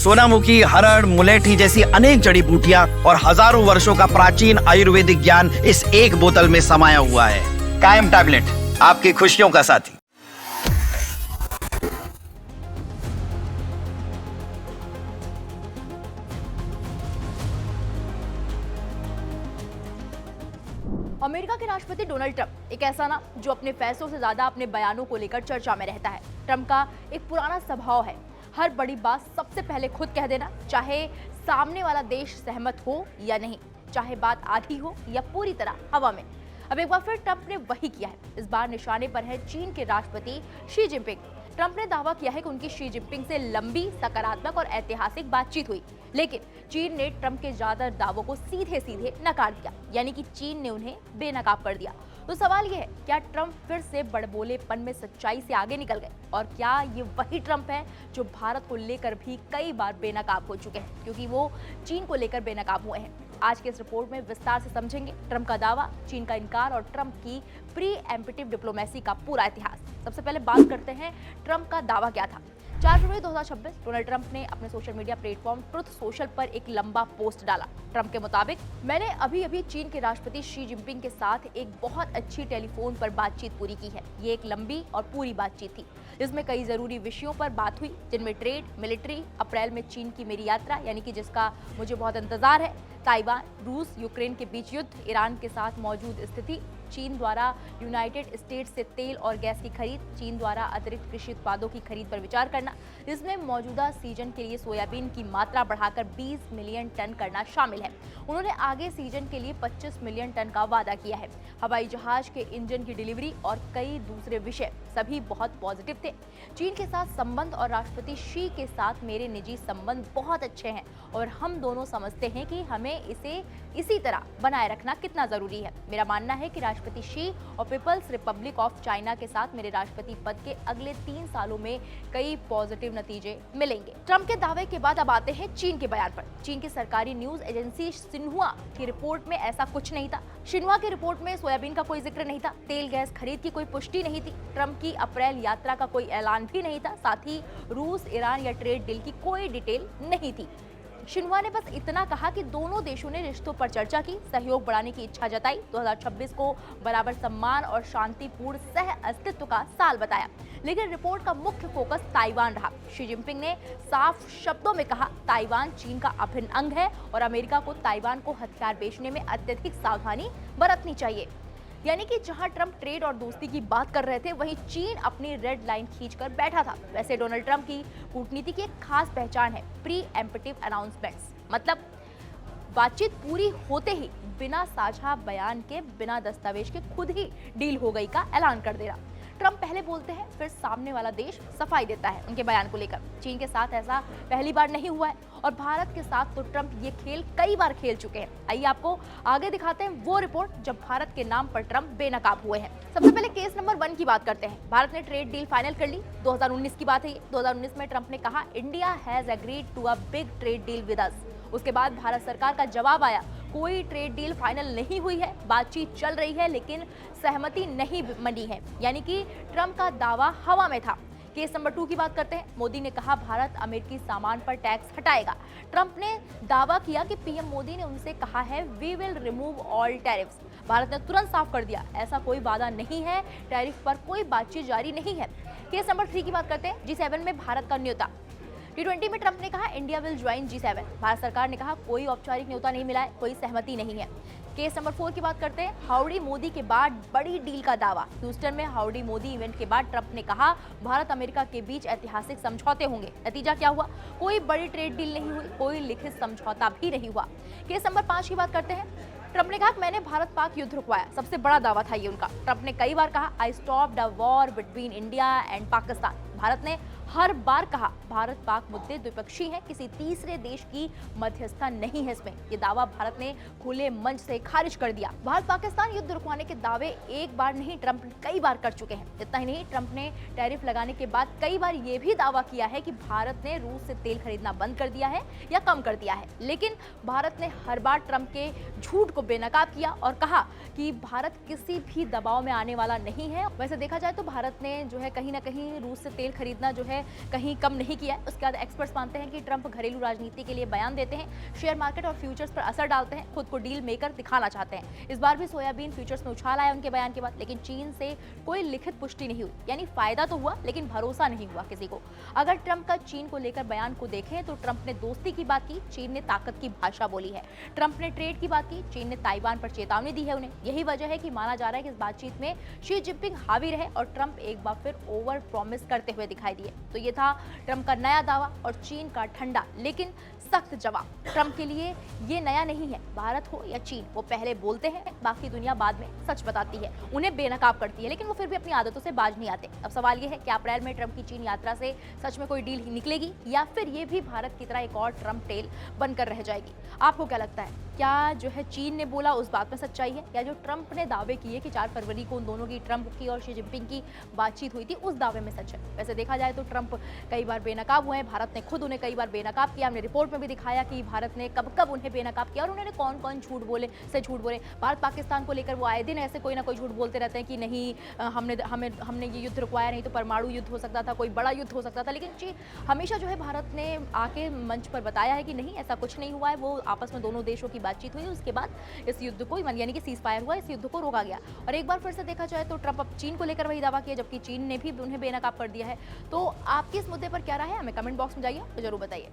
सोनामुखी, हरड़, मुलेठी जैसी अनेक जड़ी बूटियां और हजारों वर्षों का प्राचीन आयुर्वेदिक ज्ञान इस एक बोतल में समाया हुआ है। कायम टैबलेट, आपकी खुशियों का साथी। अमेरिका के राष्ट्रपति डोनाल्ड ट्रंप एक ऐसा नाम जो अपने फैसलों से ज्यादा अपने बयानों को लेकर चर्चा में रहता है। ट्रंप का एक पुराना स्वभाव है हर बड़ी बात सबसे पहले खुद कह देना, चाहे सामने वाला देश सहमत हो या नहीं, चाहे बात आधी हो या पूरी तरह हवा में। अब एक बार फिर ट्रंप ने वही किया है। इस बार निशाने पर है चीन के राष्ट्रपति शी जिनपिंग। ट्रंप ने दावा किया है कि उनकी शी जिनपिंग से लंबी, सकारात्मक और ऐतिहासिक बातचीत हुई, लेकिन चीन ने ट्रंप के ज्यादातर दावों को सीधे सीधे नकार दिया, यानी कि चीन ने उन्हें बेनकाब कर दिया। तो सवाल यह है, क्या ट्रंप फिर से बड़बोलेपन में सच्चाई से आगे निकल गए? और क्या ये वही ट्रंप है जो भारत को लेकर भी कई बार बेनकाब हो चुके हैं, क्योंकि वो चीन को लेकर बेनकाब हुए हैं? आज के इस रिपोर्ट में विस्तार से समझेंगे ट्रंप का दावा, चीन का इनकार और ट्रंप की प्री एम्प्टिव डिप्लोमेसी का पूरा इतिहास। सबसे पहले बात करते हैं ट्रंप का दावा क्या था। 4 फरवरी 2026 डोनाल्ड ट्रंप ने अपने social media platform truth social पर एक लंबा पोस्ट डाला। ट्रंप के मुताबिक, मैंने अभी अभी चीन के राष्ट्रपति शी जिनपिंग के साथ एक बहुत अच्छी टेलीफोन पर बातचीत पूरी की है। ये एक लंबी और पूरी बातचीत थी, जिसमें कई जरूरी विषयों पर बात हुई, जिनमें ट्रेड, मिलिट्री, अप्रैल में चीन की मेरी यात्रा यानी कि जिसका मुझे बहुत इंतजार है, ताइवान, रूस यूक्रेन के बीच युद्ध, ईरान के साथ मौजूद स्थिति, चीन द्वारा यूनाइटेड स्टेट्स से तेल और गैस की खरीद, चीन द्वारा अतिरिक्त कृषि उत्पादों की खरीद पर विचार करना, जिसमें मौजूदा सीजन के लिए सोयाबीन की मात्रा बढ़ाकर 20 मिलियन टन करना शामिल है। उन्होंने आगे सीजन के लिए 25 मिलियन टन का वादा किया है। हवाई जहाज के इंजन की डिलीवरी और कई दूसरे विषय सभी बहुत पॉजिटिव थे। चीन के साथ संबंध और राष्ट्रपति शी के साथ मेरे निजी संबंध बहुत अच्छे हैं और हम दोनों समझते हैं कि हमें इसे इसी तरह बनाए रखना कितना जरूरी है। मेरा मानना है कि राष्ट्रपति शी और पीपल्स रिपब्लिक ऑफ चाइना के साथ मेरे राष्ट्रपति पद के अगले 3 सालों में कई पॉजिटिव नतीजे मिलेंगे। ट्रंप के दावे के बाद अब आते हैं चीन के बयान पर। चीन की सरकारी न्यूज एजेंसी सिन्हुआ की रिपोर्ट में ऐसा कुछ नहीं था। सिन्हुआ की रिपोर्ट में सोयाबीन का कोई जिक्र नहीं था, तेल गैस खरीद की कोई पुष्टि नहीं थी, ट्रंप की अप्रैल यात्रा का कोई ऐलान भी नहीं था, साथ ही रूस, ईरान या ट्रेड डील की कोई डिटेल नहीं थी। शिन्हुआ ने बस इतना कहा कि दोनों देशों ने रिश्तों पर चर्चा की, सहयोग बढ़ाने की इच्छा जताई, 2026 को बराबर सम्मान और शांतिपूर्ण सह अस्तित्व का साल बताया। लेकिन रिपोर्ट का मुख्य फोकस ताइवान रहा। शी जिनपिंग ने साफ शब्दों में कहा, ताइवान चीन का अभिन्न अंग है और अमेरिका को ताइवान को हथियार बेचने में अत्यधिक सावधानी बरतनी चाहिए। यानी कि जहां ट्रंप ट्रेड और दोस्ती की बात कर रहे थे, वहीं चीन अपनी रेड लाइन खींचकर बैठा था। वैसे डोनाल्ड ट्रंप की कूटनीति की एक खास पहचान है प्री एम्प्टिव अनाउंसमेंट्स, मतलब बातचीत पूरी होते ही बिना साझा बयान के, बिना दस्तावेज के खुद ही डील हो गई का ऐलान कर देना। ट्रंप पहले बोलते हैं, फिर सामने वाला देश सफाई देता है उनके बयान को लेकर। चीन के साथ ऐसा पहली बार नहीं हुआ है और भारत के साथ तो ट्रंप ये खेल कई बार खेल चुके हैं। आइए आपको आगे दिखाते हैं वो रिपोर्ट जब भारत के नाम पर ट्रंप बेनकाब हुए हैं। सबसे पहले केस नंबर 1 की बात करते हैं। भारत ने ट्रेड डील फाइनल कर ली। 2019 की बात है ये। 2019 में ट्रंप ने कहा, India has agreed to a big trade deal with us. उसके बाद भारत सरकार का जवाब आया, कोई ट्रेड डील फाइनल नहीं हुई है, बातचीत चल रही है लेकिन सहमति नहीं बनी है। यानी कि ट्रंप का दावा हवा में था। केस नंबर 2 की बात करते हैं। मोदी ने कहा, भारत अमेरिकी सामान पर टैक्स हटाएगा। ट्रंप ने दावा किया कि पीएम मोदी ने उनसे कहा है, we will remove all tariffs. Bharat ने तुरंत साफ कर दिया, ऐसा कोई वादा नहीं है, टैरिफ पर कोई बातचीत जारी नहीं है। केस नंबर 3 की बात करते हैं। G7 में भारत का न्योता। G20 में ट्रंप ने कहा, India will join G7। Bharat सरकार ने कहा, कोई औपचारिक न्योता नहीं मिला है, कोई सहमति नहीं है। केस नंबर 4 की बात करते हैं। हाउडी मोदी के बाद बड़ी डील का दावा। ह्यूस्टन में हाउडी मोदी इवेंट के बाद ट्रंप ने कहा, भारत अमेरिका के बीच ऐतिहासिक समझौते होंगे। नतीजा क्या हुआ? कोई बड़ी ट्रेड डील नहीं हुई, कोई लिखित समझौता भी नहीं हुआ। केस नंबर 5 की बात करते हैं। ट्रंप ने कहा, मैंने भारत पाक युद्ध रुकवाया। सबसे बड़ा दावा था ये उनका। ट्रंप ने कई बार कहा, I stopped a war between India and Pakistan. Bharat ने हर बार कहा, भारत पाक मुद्दे द्विपक्षीय हैं, किसी तीसरे देश की मध्यस्थता नहीं है इसमें। ये दावा भारत ने खुले मंच से खारिज कर दिया। भारत पाकिस्तान युद्ध रुकवाने के दावे एक बार नहीं, ट्रंप कई बार कर चुके हैं। इतना ही नहीं, ट्रंप ने टैरिफ लगाने के बाद कई बार ये भी दावा किया है कि भारत ने रूस से तेल खरीदना बंद कर दिया है या कम कर दिया है। लेकिन भारत ने हर बार ट्रंप के झूठ को बेनकाब किया और कहा कि भारत किसी भी दबाव में आने वाला नहीं है। वैसे देखा जाए तो भारत ने जो है कहीं ना कहीं रूस से तेल खरीदना जो है है कहीं कम नहीं किया है। उसके बाद एक्सपर्ट्स मानते हैं कि ट्रंप घरेलू राजनीति के लिए बयान देते हैं, शेयर मार्केट और फ्यूचर्स पर असर डालते हैं, खुद को डील मेकर दिखाना चाहते हैं। इस बार भी सोयाबीन फ्यूचर्स में उछाल आया उनके बयान के बाद, लेकिन चीन से कोई लिखित पुष्टि नहीं हुई। यानी फायदा तो हुआ लेकिन भरोसा नहीं हुआ किसी को। अगर ट्रंप का चीन को लेकर बयान को देखें तो ट्रंप ने दोस्ती की बात की, चीन ने ताकत की भाषा बोली है। ट्रंप ने ट्रेड की बात की, चीन ने ताइवान पर चेतावनी दी है उन्हें। यही वजह है कि माना जा रहा है कि इस बातचीत में शी जिनपिंग हावी रहे और ट्रंप एक बार फिर ओवर प्रॉमिस करते हुए दिखाई दिए। तो ये था ट्रंप का नया दावा और चीन का ठंडा लेकिन सख्त जवाब। ट्रंप के लिए ये नया नहीं है, भारत हो या चीन, वो पहले बोलते हैं, बाकी दुनिया बाद में सच बताती है, उन्हें बेनकाब करती है, लेकिन वो फिर भी अपनी आदतों से बाज नहीं आते। अब सवाल ये है कि अप्रैल में ट्रंप की चीन यात्रा से सच में कोई डील निकलेगी या फिर ये भी भारत की तरह एक और ट्रंप टेल बनकर रह जाएगी। आपको क्या लगता है, क्या जो है चीन ने बोला उस बात में सच्चाई है, या जो ट्रंप ने दावे किए कि 4 फरवरी को उन दोनों की, ट्रंप की और शी जिनपिंग की बातचीत हुई थी, उस दावे में सच है? वैसे देखा जाए तो ट्रंप कई बार बेनकाब हुए हैं, भारत ने खुद उन्हें कई बार बेनकाब किया। हमने रिपोर्ट में भी दिखाया कि भारत ने कब कब उन्हें बेनकाब किया और उन्होंने कौन कौन झूठ बोले। भारत पाकिस्तान को लेकर वो आए दिन ऐसे कोई ना कोई झूठ बोलते रहते हैं कि नहीं हमने ये युद्ध रुकवाया, नहीं तो परमाणु युद्ध हो सकता था, कोई बड़ा युद्ध हो सकता था। लेकिन जी हमेशा जो है भारत ने आके मंच पर बताया है कि नहीं, ऐसा कुछ नहीं हुआ है। वो आपस में दोनों देशों की बातचीत हुई, उसके बाद इस युद्ध को यानी कि सीज फायर हुआ, इस युद्ध को रोका गया। और एक बार फिर से देखा जाए तो ट्रंप अब चीन को लेकर वही दावा किया, जबकि चीन ने भी उन्हें बेनकाब कर दिया है। तो आपकी इस मुद्दे पर क्या राय है, हमें कमेंट बॉक्स में जाइए तो जरूर बताइए।